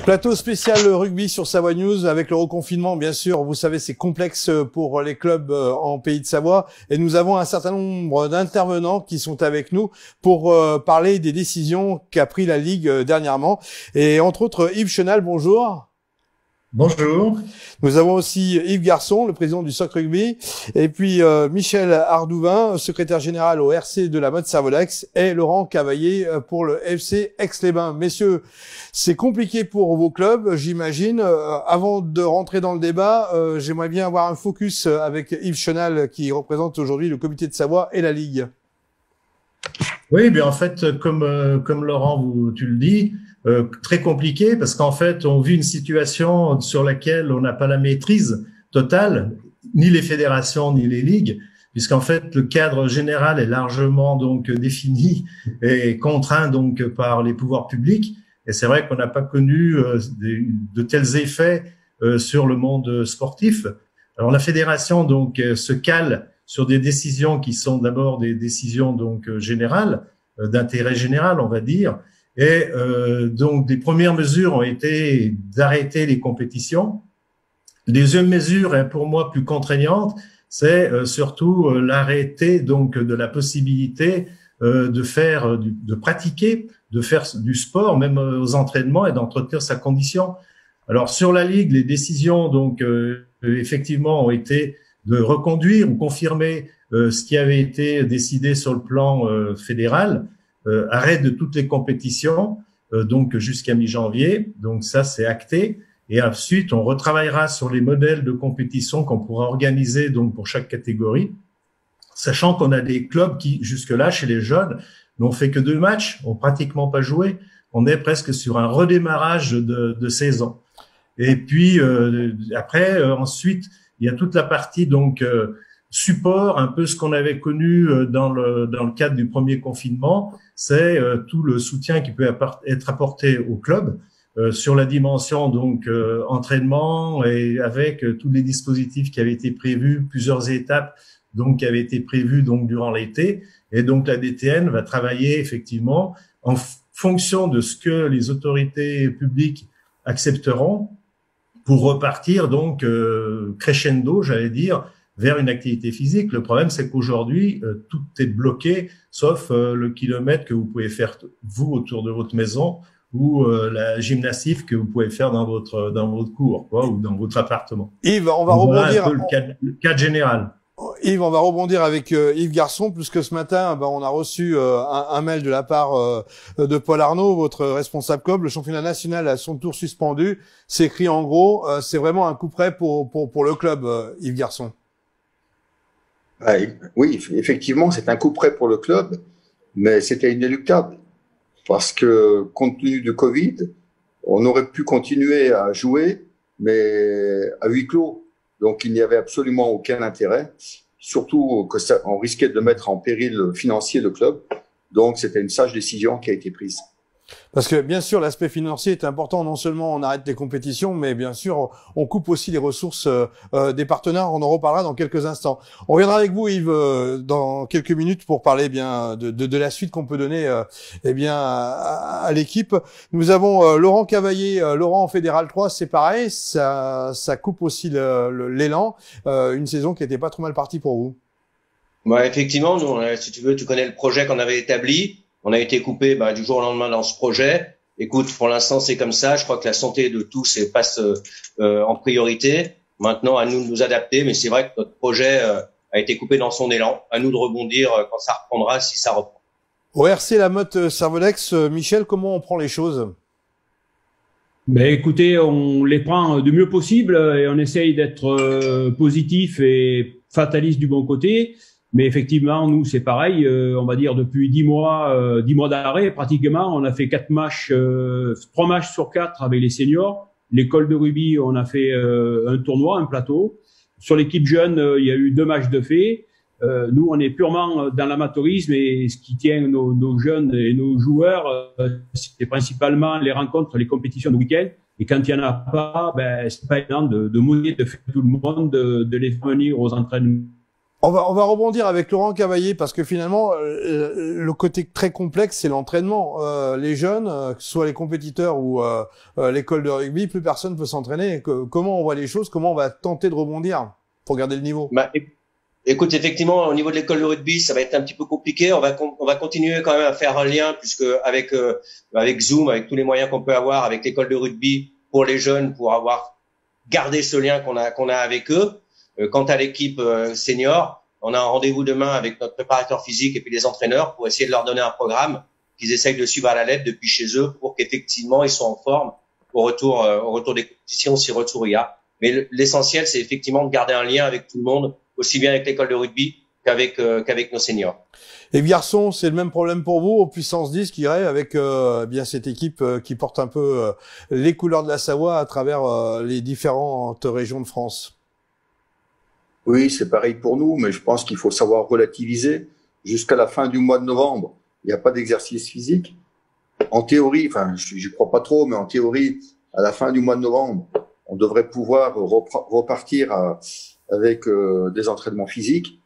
Plateau spécial rugby sur Savoie News avec le reconfinement, bien sûr. Vous savez, c'est complexe pour les clubs en Pays de Savoie. Et nous avons un certain nombre d'intervenants qui sont avec nous pour parler des décisions qu'a pris la Ligue dernièrement. Et entre autres, Yves Chenal, bonjour. Bonjour. Nous avons aussi Yves Garçon, le président du SOC Rugby, et puis Michel Ardouvin, secrétaire général au RC de la mode Servolex, et Laurent Cavaillé pour le FC Aix-les-Bains. Messieurs, c'est compliqué pour vos clubs, j'imagine. Avant de rentrer dans le débat, j'aimerais bien avoir un focus avec Yves Chenal, qui représente aujourd'hui le comité de Savoie et la Ligue. Oui, bien en fait, comme Laurent, tu le dis, très compliqué parce qu'en fait, on vit une situation sur laquelle on n'a pas la maîtrise totale, ni les fédérations ni les ligues, puisqu'en fait le cadre général est largement donc défini et contraint donc par les pouvoirs publics. Et c'est vrai qu'on n'a pas connu de tels effets sur le monde sportif. Alors la fédération donc se cale sur des décisions qui sont d'abord des décisions donc générales, d'intérêt général, on va dire. Et donc des premières mesures ont été d'arrêter les compétitions. Les deuxième mesure est pour moi plus contraignante, c'est surtout l'arrêté donc de la possibilité de pratiquer, de faire du sport, même aux entraînements et d'entretenir sa condition. Alors sur la Ligue, les décisions donc effectivement ont été de reconduire ou confirmer ce qui avait été décidé sur le plan fédéral, arrêt de toutes les compétitions, donc jusqu'à mi-janvier. Donc ça, c'est acté. Et ensuite, on retravaillera sur les modèles de compétition qu'on pourra organiser donc pour chaque catégorie, sachant qu'on a des clubs qui, jusque-là, chez les jeunes, n'ont fait que 2 matchs, ont pratiquement pas joué. On est presque sur un redémarrage de saison. Et puis après, ensuite, il y a toute la partie donc support, un peu ce qu'on avait connu dans le cadre du premier confinement, c'est tout le soutien qui peut être apporté au club sur la dimension donc entraînement et avec tous les dispositifs qui avaient été prévus, plusieurs étapes donc qui avaient été prévues donc durant l'été. Et donc la DTN va travailler effectivement en fonction de ce que les autorités publiques accepteront pour repartir donc crescendo, j'allais dire, vers une activité physique. Le problème, c'est qu'aujourd'hui, tout est bloqué, sauf le kilomètre que vous pouvez faire vous autour de votre maison ou la gymnastique que vous pouvez faire dans votre cour, quoi, ou dans votre appartement. Yves, on va rebondir. Voilà un peu le cadre général. Yves, on va rebondir avec Yves Garçon, puisque ce matin, on a reçu un mail de la part de Paul Arnaud, votre responsable club. Le championnat national a son tour suspendu. C'est écrit en gros, c'est vraiment un coup près pour le club, Yves Garçon. Oui, effectivement, c'est un coup près pour le club, mais c'était inéluctable parce que compte tenu de Covid, on aurait pu continuer à jouer, mais à huis clos. Donc, il n'y avait absolument aucun intérêt, surtout que on risquait de mettre en péril financier le club. Donc, c'était une sage décision qui a été prise. Parce que, bien sûr, l'aspect financier est important. Non seulement on arrête les compétitions, mais bien sûr, on coupe aussi les ressources des partenaires. On en reparlera dans quelques instants. On reviendra avec vous, Yves, dans quelques minutes pour parler bien de la suite qu'on peut donner à l'équipe. Nous avons Laurent Cavaillé, Laurent en Fédéral 3, c'est pareil. Ça coupe aussi l'élan. Une saison qui n'était pas trop mal partie pour vous. Bah, effectivement, nous, si tu veux, tu connais le projet qu'on avait établi. On a été coupé du jour au lendemain dans ce projet. Écoute, pour l'instant, c'est comme ça. Je crois que la santé de tous passe en priorité. Maintenant, à nous de nous adapter. Mais c'est vrai que notre projet a été coupé dans son élan. À nous de rebondir quand ça reprendra, si ça reprend. Au RC La Motte Servolex, Michel, comment on prend les choses? Ben écoutez, on les prend du mieux possible et on essaye d'être positif et fataliste du bon côté. Mais effectivement, nous, c'est pareil. On va dire depuis 10 mois d'arrêt, pratiquement. On a fait 4 matchs, 3 matchs sur 4 avec les seniors. L'école de rugby, on a fait un tournoi, un plateau. Sur l'équipe jeune, il y a eu 2 matchs de fait. Nous, on est purement dans l'amateurisme et ce qui tient nos jeunes et nos joueurs, c'est principalement les rencontres, les compétitions de week-end. Et quand il y en a pas, c'est pas évident de mouiller, de faire tout le monde, de les venir aux entraînements On va rebondir avec Laurent Cavaillé parce que finalement le côté très complexe c'est l'entraînement. Les jeunes, que ce soit les compétiteurs ou l'école de rugby, plus personne peut s'entraîner. Comment on voit les choses? Comment on va tenter de rebondir pour garder le niveau? Écoute, effectivement, au niveau de l'école de rugby, ça va être un petit peu compliqué. On va continuer quand même à faire un lien puisque avec Zoom, avec tous les moyens qu'on peut avoir avec l'école de rugby pour les jeunes, pour avoir gardé ce lien qu'on a avec eux. Quant à l'équipe senior, on a un rendez-vous demain avec notre préparateur physique et puis les entraîneurs pour essayer de leur donner un programme qu'ils essayent de suivre à la lettre depuis chez eux pour qu'effectivement ils soient en forme au retour des compétitions si retour il y a. Mais l'essentiel, c'est effectivement de garder un lien avec tout le monde, aussi bien avec l'école de rugby qu'avec nos seniors. Et garçons, c'est le même problème pour vous au puissance 10 qui irait avec bien cette équipe qui porte un peu les couleurs de la Savoie à travers les différentes régions de France. Oui, c'est pareil pour nous, mais je pense qu'il faut savoir relativiser. Jusqu'à la fin du mois de novembre, il n'y a pas d'exercice physique. En théorie, enfin, j'y crois pas trop, mais en théorie, à la fin du mois de novembre, on devrait pouvoir repartir avec des entraînements physiques.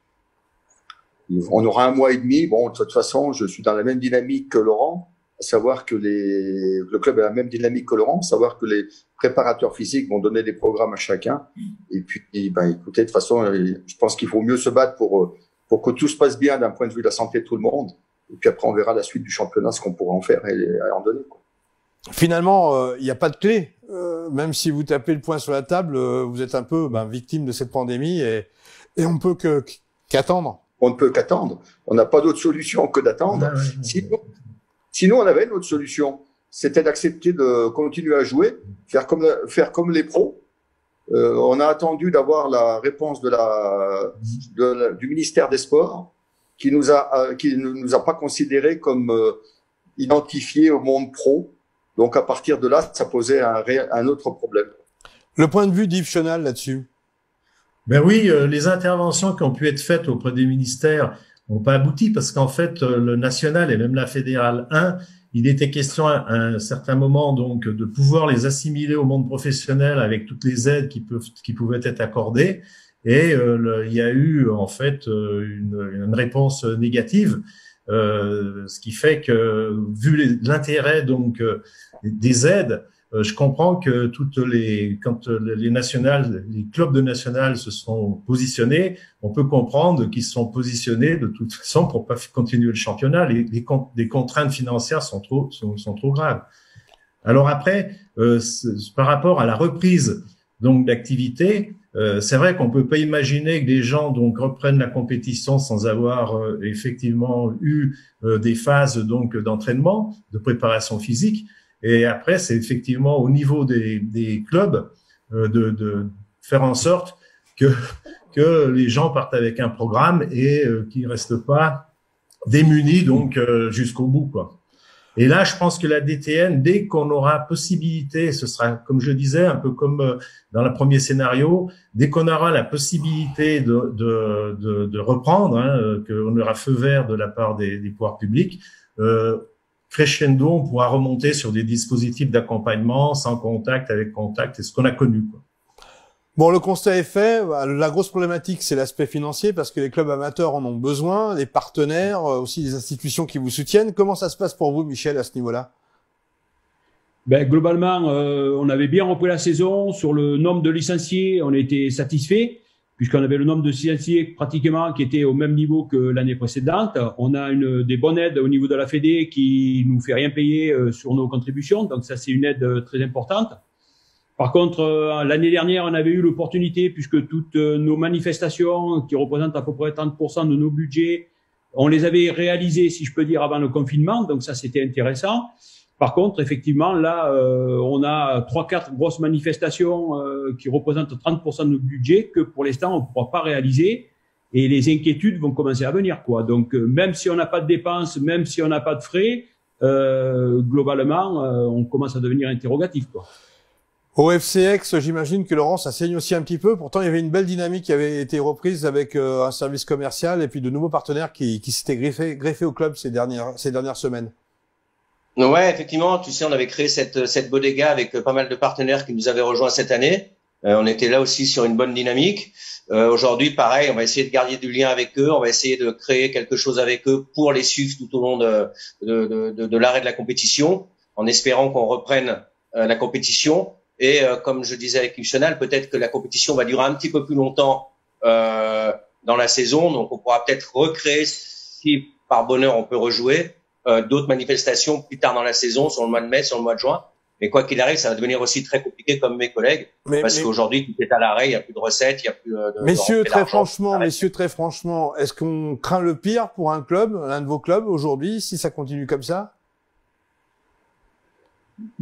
On aura un mois et demi. Bon, de toute façon, je suis dans la même dynamique que Laurent, à savoir que le club a la même dynamique que Laurent, à savoir que les préparateurs physiques vont donner des programmes à chacun. Et puis, écoutez, de toute façon, je pense qu'il faut mieux se battre pour que tout se passe bien d'un point de vue de la santé de tout le monde. Et puis après, on verra la suite du championnat, ce qu'on pourra en faire et en donner, quoi. Finalement, il n'y a pas de clé. Même si vous tapez le poing sur la table, vous êtes un peu victime de cette pandémie et on ne peut qu'attendre. On ne peut qu'attendre. On n'a pas d'autre solution que d'attendre. Sinon, on avait une autre solution. C'était d'accepter de continuer à jouer, faire comme les pros. On a attendu d'avoir la réponse du ministère des Sports, qui nous a pas considérés comme identifiés au monde pro. Donc à partir de là, ça posait un autre problème. Le point de vue d'Yves Chenal là-dessus? Ben oui, les interventions qui ont pu être faites auprès des ministères n'ont pas abouti parce qu'en fait, le national et même la fédérale 1, il était question à un certain moment donc de pouvoir les assimiler au monde professionnel avec toutes les aides qui pouvaient être accordées. Et il y a eu en fait une réponse négative, ce qui fait que vu l'intérêt donc des aides, je comprends que quand les clubs de national se sont positionnés, on peut comprendre qu'ils se sont positionnés de toute façon pour pas continuer le championnat. Les contraintes financières sont trop graves. Alors après, par rapport à la reprise donc d'activité, c'est vrai qu'on peut pas imaginer que des gens donc reprennent la compétition sans avoir effectivement eu des phases donc d'entraînement, de préparation physique. Et après, c'est effectivement au niveau des clubs de faire en sorte que les gens partent avec un programme et qu'ils restent pas démunis donc jusqu'au bout, quoi. Et là, je pense que la DTN, dès qu'on aura possibilité, ce sera, comme je disais, un peu comme dans le premier scénario, dès qu'on aura la possibilité de reprendre, qu'on aura feu vert de la part des pouvoirs publics, crescendo, on pourra remonter sur des dispositifs d'accompagnement sans contact, avec contact, c'est ce qu'on a connu, quoi. Bon, le constat est fait. La grosse problématique, c'est l'aspect financier parce que les clubs amateurs en ont besoin, les partenaires, aussi les institutions qui vous soutiennent. Comment ça se passe pour vous, Michel, à ce niveau-là? Globalement, on avait bien repris la saison. Sur le nombre de licenciés, on était satisfait puisqu'on avait le nombre de licenciés pratiquement qui était au même niveau que l'année précédente. On a des bonnes aides au niveau de la Fédé qui nous fait rien payer sur nos contributions. Donc ça, c'est une aide très importante. Par contre, l'année dernière, on avait eu l'opportunité, puisque toutes nos manifestations, qui représentent à peu près 30% de nos budgets, on les avait réalisées, si je peux dire, avant le confinement. Donc ça, c'était intéressant. Par contre, effectivement, là, on a 3-4 grosses manifestations qui représentent 30% de nos budgets que pour l'instant, on ne pourra pas réaliser. Et les inquiétudes vont commencer à venir, quoi. Donc, même si on n'a pas de dépenses, même si on n'a pas de frais, globalement, on commence à devenir interrogatif, quoi. Au FCX, j'imagine que Laurent, ça saigne aussi un petit peu. Pourtant, il y avait une belle dynamique qui avait été reprise avec un service commercial et puis de nouveaux partenaires qui s'étaient greffés au club ces dernières semaines. Ouais, effectivement, tu sais, on avait créé cette bodega avec pas mal de partenaires qui nous avaient rejoints cette année. On était là aussi sur une bonne dynamique. Aujourd'hui, pareil, on va essayer de garder du lien avec eux, on va essayer de créer quelque chose avec eux pour les suivre tout au long de l'arrêt de la compétition, en espérant qu'on reprenne la compétition. Et comme je disais avec Yves Chenal, peut-être que la compétition va durer un petit peu plus longtemps dans la saison, donc on pourra peut-être recréer, si par bonheur on peut rejouer, d'autres manifestations plus tard dans la saison, sur le mois de mai, sur le mois de juin. Mais quoi qu'il arrive, ça va devenir aussi très compliqué comme mes collègues, parce qu'aujourd'hui tout est à l'arrêt, il n'y a plus de recettes, il n'y a plus de messieurs, très franchement, est-ce qu'on craint le pire pour un club, l'un de vos clubs aujourd'hui, si ça continue comme ça?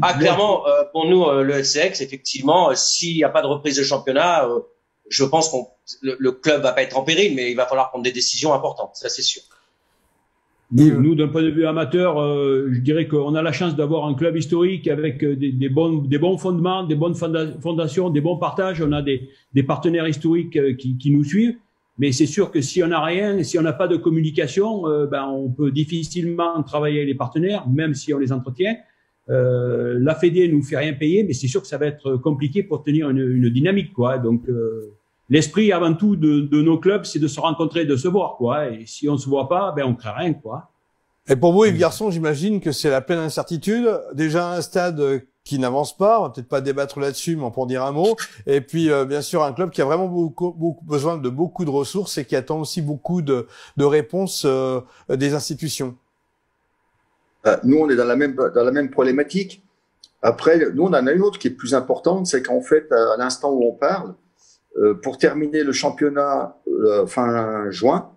Ah, clairement, pour nous, le SCX, effectivement, s'il n'y a pas de reprise de championnat, je pense le club va pas être en péril, mais il va falloir prendre des décisions importantes, ça c'est sûr. Nous, d'un point de vue amateur, je dirais qu'on a la chance d'avoir un club historique avec des bons fondements, des bonnes fondations, des bons partages. On a des partenaires historiques qui nous suivent. Mais c'est sûr que si on n'a rien, si on n'a pas de communication, on peut difficilement travailler avec les partenaires, même si on les entretient. La Fédé nous fait rien payer, mais c'est sûr que ça va être compliqué pour tenir une dynamique, quoi. Donc l'esprit avant tout de nos clubs, c'est de se rencontrer, de se voir, quoi. Et si on se voit pas, on crée rien, quoi. Et pour vous, Yves Garçon, j'imagine que c'est la pleine incertitude. Déjà un stade qui n'avance pas, on va peut-être pas débattre là-dessus, mais on peut en dire un mot. Et puis bien sûr un club qui a vraiment beaucoup besoin de beaucoup de ressources et qui attend aussi beaucoup de réponses des institutions. Nous, on est dans la même problématique. Après, nous, on en a une autre qui est plus importante, c'est qu'en fait, à l'instant où on parle, pour terminer le championnat fin juin,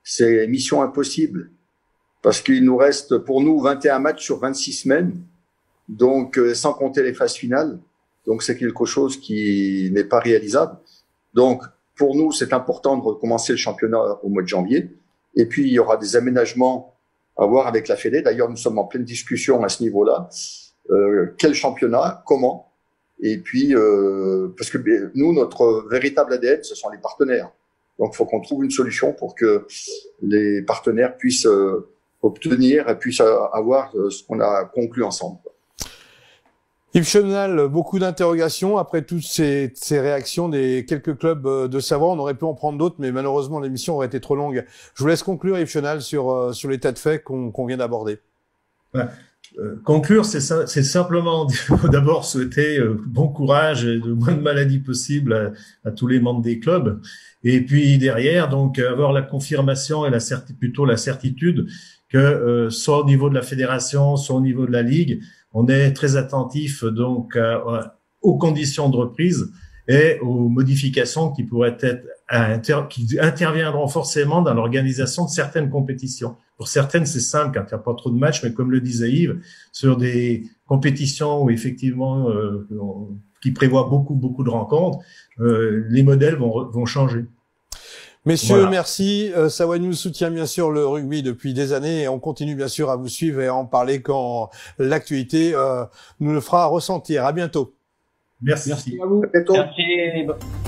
c'est mission impossible. Parce qu'il nous reste, pour nous, 21 matchs sur 26 semaines, donc sans compter les phases finales. Donc, c'est quelque chose qui n'est pas réalisable. Donc, pour nous, c'est important de recommencer le championnat au mois de janvier. Et puis, il y aura des aménagements à voir avec la Fédé. D'ailleurs, nous sommes en pleine discussion à ce niveau-là. Quel championnat, comment? Et puis, parce que nous, notre véritable ADN, ce sont les partenaires. Donc, il faut qu'on trouve une solution pour que les partenaires puissent obtenir et puissent avoir ce qu'on a conclu ensemble. Yves Chenal, beaucoup d'interrogations après toutes ces réactions des quelques clubs de Savoie. On aurait pu en prendre d'autres, mais malheureusement l'émission aurait été trop longue. Je vous laisse conclure, Yves Chenal, sur l'état de fait qu'on vient d'aborder. Conclure, c'est simplement d'abord souhaiter bon courage et le moins de maladies possible à tous les membres des clubs. Et puis derrière, donc avoir la confirmation et la certitude que soit au niveau de la fédération, soit au niveau de la ligue, on est très attentif donc aux conditions de reprise et aux modifications qui pourraient être qui interviendront forcément dans l'organisation de certaines compétitions. Pour certaines, c'est simple quand il n'y a pas trop de matchs, mais comme le disait Yves, sur des compétitions où effectivement qui prévoient beaucoup de rencontres, les modèles vont changer. Messieurs, voilà. Merci. Savoie News soutient bien sûr le rugby depuis des années et on continue bien sûr à vous suivre et à en parler quand l'actualité nous le fera ressentir. À bientôt. Merci. Merci à vous. À bientôt. Merci.